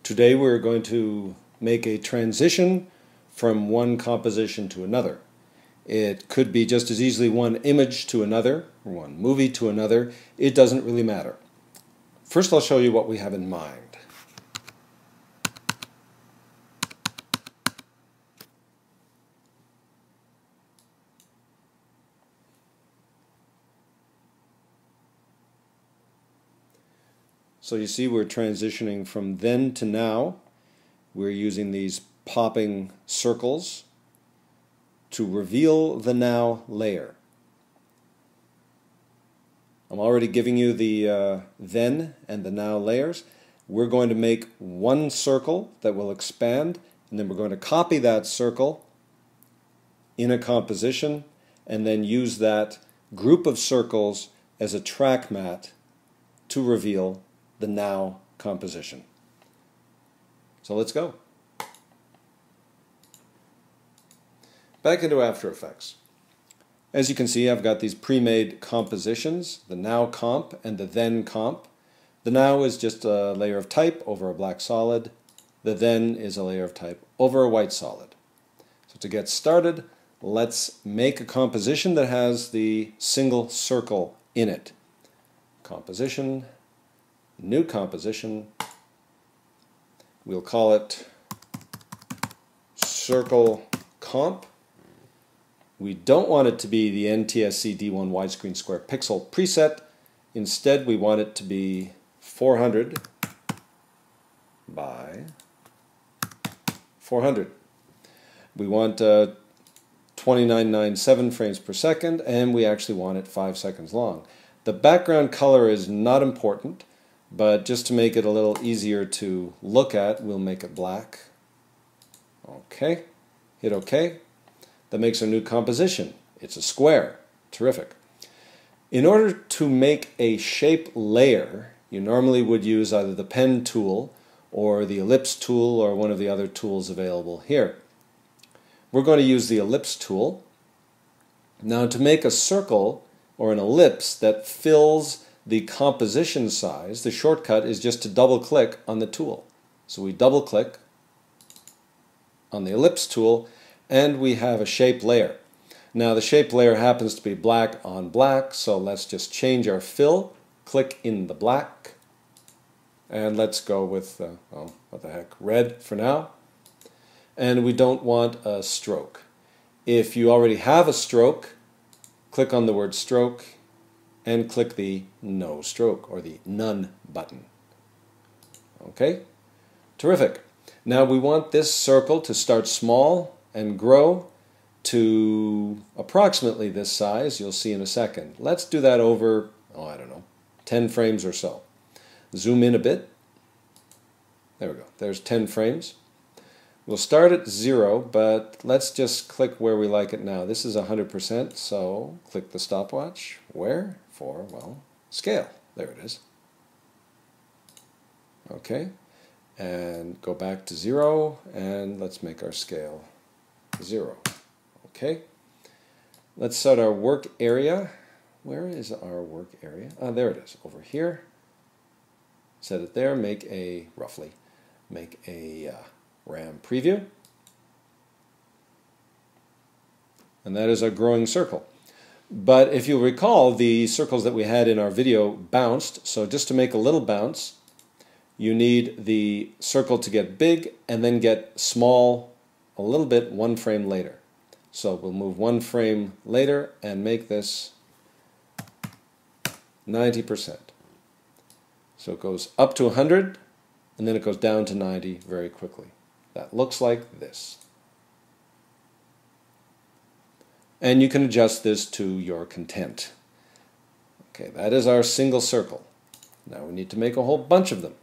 Today we're going to make a transition from one composition to another. It could be just as easily one image to another, or one movie to another. It doesn't really matter. First I'll show you what we have in mind. So you see we're transitioning from then to now. We're using these popping circles to reveal the now layer. I'm already giving you the then and the now layers. We're going to make one circle that will expand, and then we're going to copy that circle in a composition and then use that group of circles as a track mat to reveal the now composition. So let's go. Back into After Effects. As you can see, I've got these pre-made compositions, the now comp and the then comp. The now is just a layer of type over a black solid. The then is a layer of type over a white solid. So to get started, let's make a composition that has the single circle in it. Composition, new composition. We'll call it circle comp. We don't want it to be the NTSC D1 widescreen square pixel preset. Instead, we want it to be 400 by 400. We want 2997 frames per second, and we actually want it 5 seconds long. The background color is not important, but just to make it a little easier to look at, we'll make it black. Okay, hit OK. That makes our new composition. It's a square. Terrific. In order to make a shape layer, you normally would use either the pen tool or the ellipse tool or one of the other tools available here. We're going to use the ellipse tool. Now to make a circle or an ellipse that fills the composition size, the shortcut is just to double click on the tool. So we double click on the ellipse tool and we have a shape layer. Now the shape layer happens to be black on black, so let's just change our fill, click in the black, and let's go with, oh, what the heck, red for now. And we don't want a stroke. If you already have a stroke, click on the word stroke and click the no stroke or the none button. Okay, terrific. Now we want this circle to start small and grow to approximately this size. You'll see in a second. Let's do that over, oh, I don't know, 10 frames or so. Zoom in a bit. There we go. There's 10 frames. We'll start at 0, but let's just click where we like it now. This is 100%, so click the stopwatch. Where? For, well, scale. There it is. Okay. And go back to 0, and let's make our scale 0. Okay. Let's set our work area. Where is our work area? Ah, there it is, over here. Set it there, roughly make a RAM preview. And that is our growing circle. But if you'll recall, the circles that we had in our video bounced, so just to make a little bounce, you need the circle to get big and then get small a little bit 1 frame later. So we'll move 1 frame later and make this 90%. So it goes up to 100 and then it goes down to 90 very quickly. That looks like this. And you can adjust this to your content. Okay, that is our single circle. Now we need to make a whole bunch of them.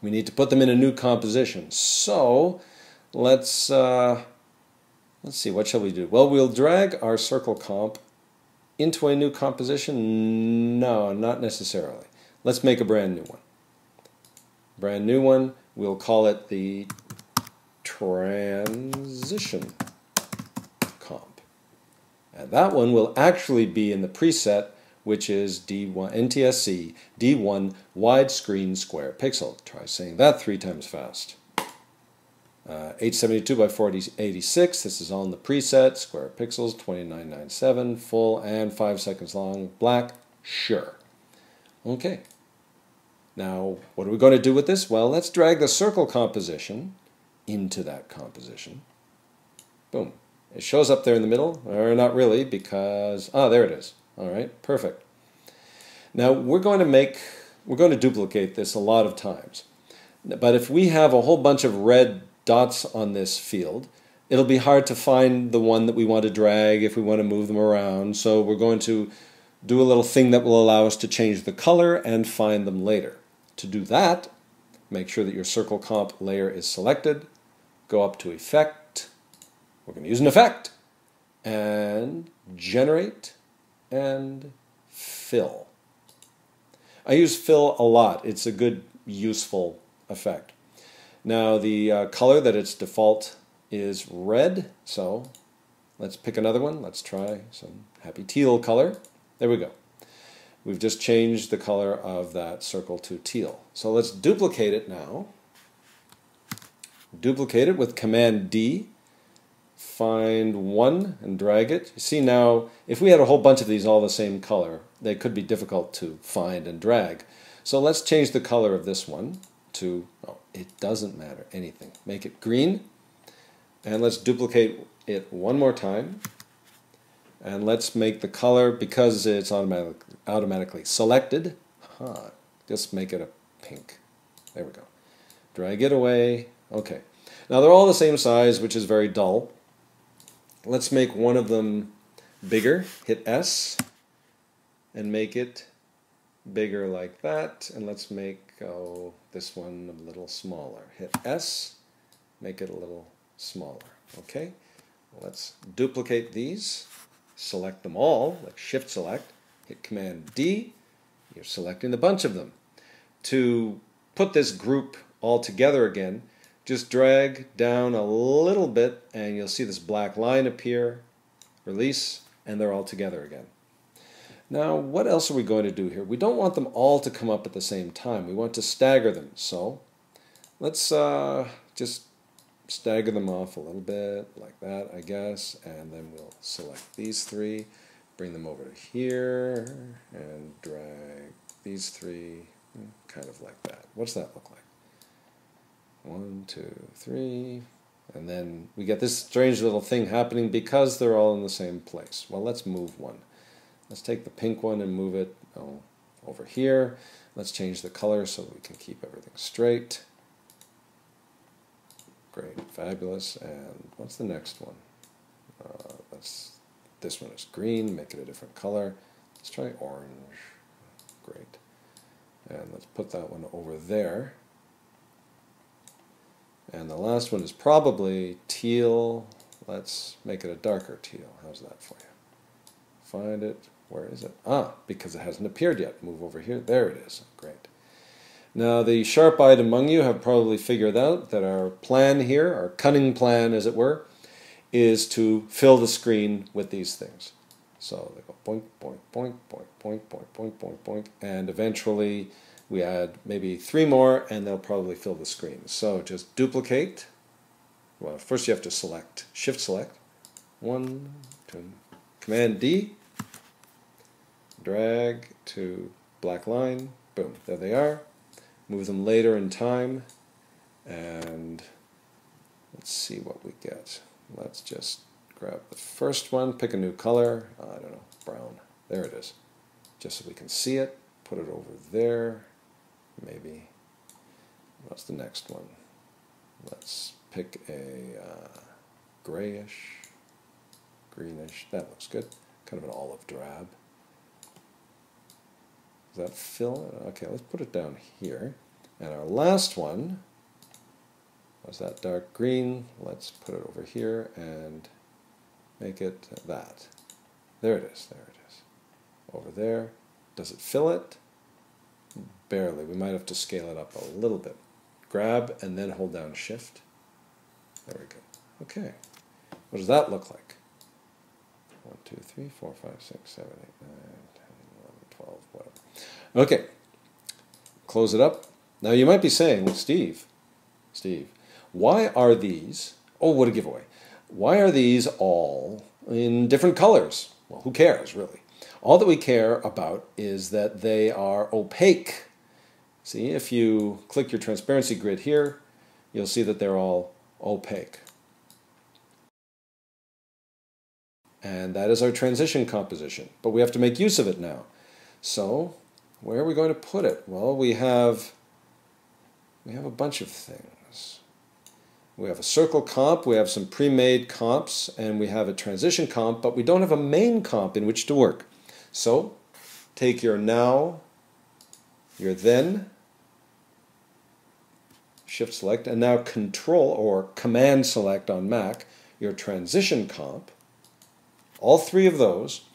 We need to put them in a new composition. So let's see, what shall we do? Well, we'll drag our circle comp into a new composition. No, not necessarily. Let's make a brand new one. Brand new one. We'll call it the transition comp. And that one will actually be in the preset which is D1 NTSC D1 widescreen square pixel. Try saying that 3 times fast. 872 by 4086. This is on the preset. Square pixels, 2997, full and 5 seconds long. Black, sure. Okay. Now, what are we going to do with this? Well, let's drag the circle composition into that composition. Boom. It shows up there in the middle, or not really, because, there it is. All right, perfect. Now, we're going to duplicate this a lot of times. But if we have a whole bunch of red dots on this field, it'll be hard to find the one that we want to drag if we want to move them around. So we're going to do a little thing that will allow us to change the color and find them later. To do that, make sure that your circle comp layer is selected. Go up to Effect. We're going to use an effect. And Generate and Fill. I use fill a lot. It's a good, useful effect. Now the color that its default is red, so let's pick another one. Let's try some happy teal color. There we go. We've just changed the color of that circle to teal. So let's duplicate it now. Duplicate it with Command D. Find one and drag it. You see now, if we had a whole bunch of these all the same color, they could be difficult to find and drag. So let's change the color of this one to, it doesn't matter, anything. Make it green. And let's duplicate it one more time. And let's make the color, because it's automatically selected, just make it a pink. There we go. Drag it away. Okay. Now they're all the same size, which is very dull. Let's make one of them bigger. Hit S and make it bigger like that. And let's make this one a little smaller. Hit S, make it a little smaller. Okay. Let's duplicate these. Select them all, like Shift Select. Hit Command D. You're selecting a bunch of them. To put this group all together again, just drag down a little bit and you'll see this black line appear, release, and they're all together again. Now, what else are we going to do here? We don't want them all to come up at the same time. We want to stagger them. So let's just stagger them off a little bit, like that, I guess, and then we'll select these three, bring them over to here, and drag these three, kind of like that. What's that look like? 1, 2, 3, and then we get this strange little thing happening because they're all in the same place. Well, let's move one. Let's take the pink one and move it over here. Let's change the color so we can keep everything straight. Great, fabulous. And what's the next one? This one is green, make it a different color. Let's try orange. Great. And let's put that one over there. And the last one is probably teal. Let's make it a darker teal. How's that for you? Find it. Where is it? Because it hasn't appeared yet. Move over here. There it is. Great. Now the sharp-eyed among you have probably figured out that our plan here, our cunning plan as it were, is to fill the screen with these things. So they go boink, boink, boink, boink, boink, boink, boink, boink, boink, and eventually we add maybe 3 more and they'll probably fill the screen. So just duplicate. Well, first you have to select, Shift Select, 1, 2, Command D, drag to black line, boom, there they are. Move them later in time, and let's see what we get. Let's just grab the first one, pick a new color, I don't know, brown. There it is. Just so we can see it, put it over there, maybe. What's the next one? Let's pick a grayish, greenish, that looks good. Kind of an olive drab. Does that fill? Okay, let's put it down here. And our last one was that dark green. Let's put it over here and make it that. There it is, there it is. Over there. Does it fill it? Barely. We might have to scale it up a little bit. Grab and then hold down Shift. There we go. Okay. What does that look like? 1, 2, 3, 4, 5, 6, 7, 8, 9, 10, 11, 12, whatever. Okay, close it up. Now you might be saying, Steve, why are these, oh, what a giveaway. Why are these all in different colors? Well, who cares, really? All that we care about is that they are opaque. See, if you click your transparency grid here, you'll see that they're all opaque. And that is our transition composition. But we have to make use of it now. So, where are we going to put it? Well, we have a bunch of things. We have a circle comp, we have some pre-made comps, and we have a transition comp, but we don't have a main comp in which to work. So, take your now, your then, shift select, and now control or command select on Mac, your transition comp, all three of those,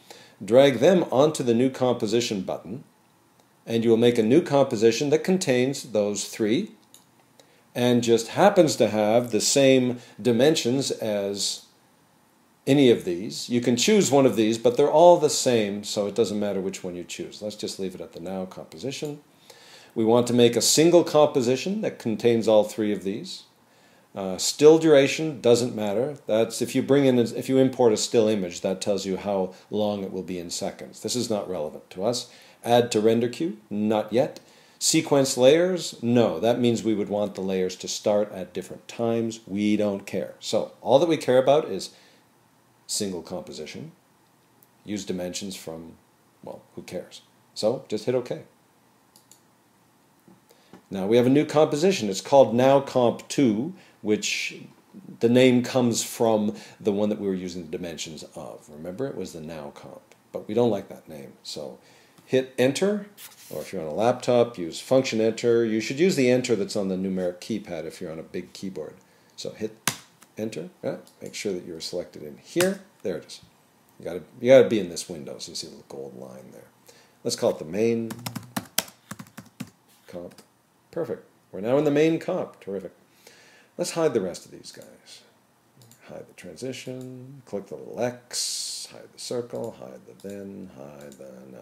drag them onto the new composition button, and you will make a new composition that contains those three, and just happens to have the same dimensions as any of these. You can choose one of these, but they're all the same, so it doesn't matter which one you choose. Let's just leave it at the now composition. We want to make a single composition that contains all three of these. Still duration doesn't matter. That's if you import a still image, that tells you how long it will be in seconds. This is not relevant to us. Add to render queue, not yet. Sequence layers, no. That means we would want the layers to start at different times. We don't care. So all that we care about is single composition. Use dimensions from, well, who cares? So just hit OK. Now we have a new composition. It's called Now Comp 2, which the name comes from the one that we were using the dimensions of. Remember, it was the Now Comp, but we don't like that name. So hit Enter, or if you're on a laptop, use Function Enter. You should use the Enter that's on the numeric keypad if you're on a big keyboard. So hit Enter. Yeah, make sure that you're selected in here. There it is. You gotta be in this window, so you see the little gold line there. Let's call it the main comp. Perfect. We're now in the main comp. Terrific. Let's hide the rest of these guys. Hide the transition, click the little X, hide the circle, hide the then, hide the now.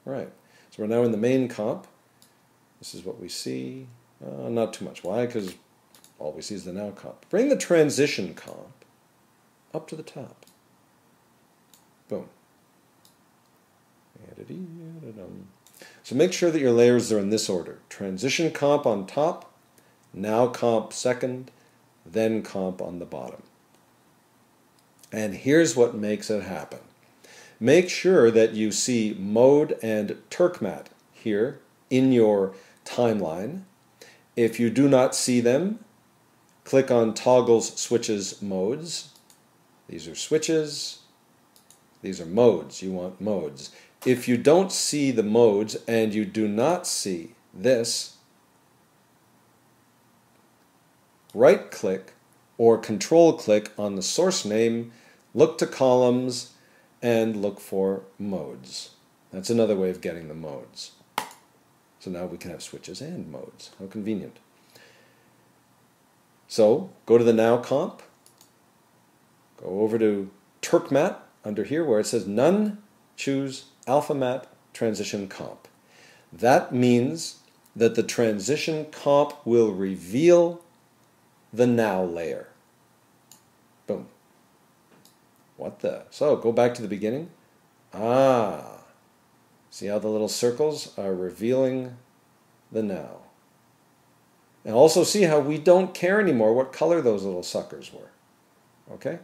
All right. So we're now in the main comp. This is what we see. Not too much. Why? Because all we see is the now comp. Bring the transition comp up to the top. Boom. So make sure that your layers are in this order. Transition comp on top, now comp second, then comp on the bottom. And here's what makes it happen. Make sure that you see mode and Turkmat here in your timeline. If you do not see them, click on Toggles, Switches, Modes. These are switches. These are modes. You want modes. If you don't see the modes and you do not see this, right-click or control-click on the source name, look to columns, and look for modes. That's another way of getting the modes. So now we can have switches and modes. How convenient. So go to the Now comp, go over to Turkmat under here where it says None, choose AlphaMat Transition Comp. That means that the transition comp will reveal the now layer. Boom. What the? So go back to the beginning. See how the little circles are revealing the now. And also see how we don't care anymore what color those little suckers were. Okay?